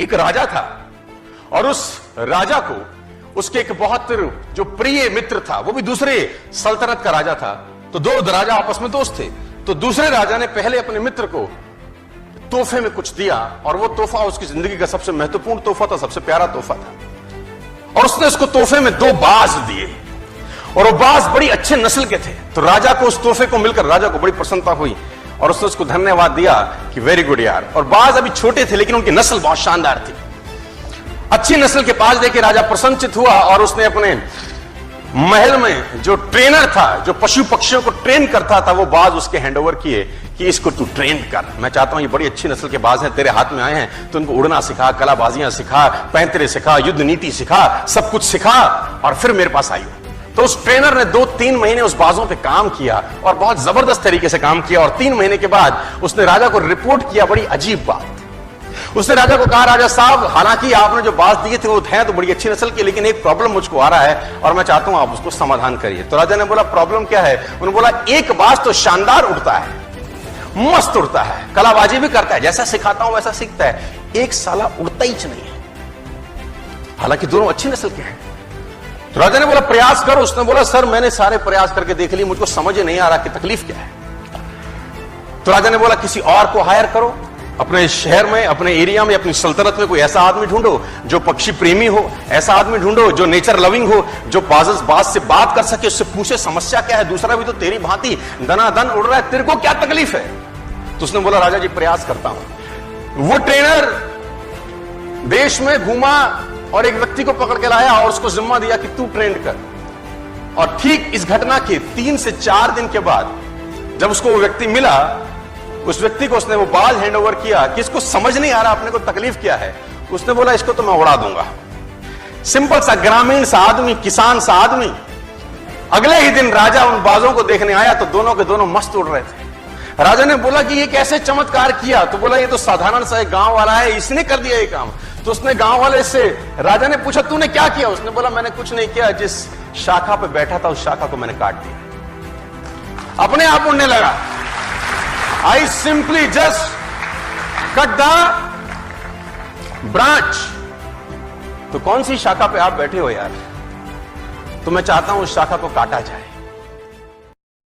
एक राजा था और उस राजा को उसके एक बहुत जो प्रिय मित्र था, वो भी दूसरे सल्तनत का राजा था। तो दो राजा आपस में दोस्त थे। तो दूसरे राजा ने पहले अपने मित्र को तोहफे में कुछ दिया और वो तोहफा उसकी जिंदगी का सबसे महत्वपूर्ण तोहफा था, सबसे प्यारा तोहफा था। और उसने उसको तोहफे में 2 बाज दिए और वो बाज बड़ी अच्छे नस्ल के थे। तो राजा को उस तोहफे को मिलकर राजा को बड़ी प्रसन्नता हुई और उसने उसको धन्यवाद दिया कि वेरी गुड यार। और बाज अभी छोटे थे लेकिन उनकी नस्ल बहुत शानदार थी। अच्छी नस्ल के बाज देके राजा प्रसन्नचित हुआ और उसने अपने महल में जो ट्रेनर था, जो पशु पक्षियों को ट्रेन करता था, वो बाज उसके हैंडओवर किए कि इसको तू ट्रेन कर। मैं चाहता हूं ये बड़ी अच्छी नस्ल के बाज हैं, तेरे हाथ में आए हैं तो उनको उड़ना सिखा, कलाबाजियां सिखा, पैंतरे सिखा, युद्ध नीति सिखा, सब कुछ सिखा और फिर मेरे पास आई। तो उस ट्रेनर ने 2-3 महीने उस बाजों पे काम किया और बहुत जबरदस्त तरीके से काम किया। और 3 महीने के बाद उसने राजा को रिपोर्ट किया बड़ी अजीब बात। उसने राजा को कहा, राजा साहब, हालांकि आपने जो बाज दिए थे वो हैं तो बड़ी अच्छी नस्ल के, लेकिन एक प्रॉब्लम मुझको आ रहा है और मैं चाहता हूं आप उसको समाधान करिए। तो राजा ने बोला, प्रॉब्लम क्या है? उन्होंने बोला, एक बाज तो शानदार उड़ता है, मस्त उड़ता है, कलाबाजी भी करता है, जैसा सिखाता हूं वैसा सीखता है, एक साला उड़ता ही नहीं है, हालांकि दोनों अच्छी नस्ल के हैं। तो राजा ने बोला, प्रयास करो। उसने बोला, सर मैंने सारे प्रयास करके देख लिए, मुझको समझ नहीं आ रहा कि तकलीफ क्या है। तो राजा ने बोला, किसी और को हायर करो, अपने शहर में, अपने एरिया में, अपनी सल्तनत में कोई ऐसा आदमी ढूंढो जो पक्षी प्रेमी हो, ऐसा आदमी ढूंढो जो नेचर लविंग हो, जो बाज से बात कर सके, उससे पूछे समस्या क्या है, दूसरा भी तो तेरी भांति दनादन उड़ रहा है, तेरे को क्या तकलीफ है? तो उसने बोला, राजा जी प्रयास करता हूं। वो ट्रेनर देश में घूमा और एक व्यक्ति को पकड़ के लाया और उसको जिम्मा दिया कि तू ट्रेन कर। और ठीक इस घटना के 3 से 4 दिन के बाद जब उसको वो व्यक्ति मिला, उस व्यक्ति को उसने वो बाज हैंड ओवर किया कि इसको समझ नहीं आ रहा अपने को तकलीफ क्या है। उसने बोला, इसको तो मैं उड़ा दूंगा। सिंपल सा ग्रामीण सा आदमी, किसान सा आदमी। अगले ही दिन राजा उन बाजों को देखने आया तो दोनों के दोनों मस्त उड़ रहे थे। राजा ने बोला कि ये कैसे चमत्कार किया? तो बोला, ये तो साधारण सा एक गांव वाला है, इसने कर दिया ये काम। तो उसने गांव वाले से, राजा ने पूछा, तूने क्या किया? उसने बोला, मैंने कुछ नहीं किया, जिस शाखा पे बैठा था उस शाखा को मैंने काट दिया, अपने आप उड़ने लगा। I simply just cut the branch। तो कौन सी शाखा पे आप बैठे हो यार? तो मैं चाहता हूं उस शाखा को काटा जाए।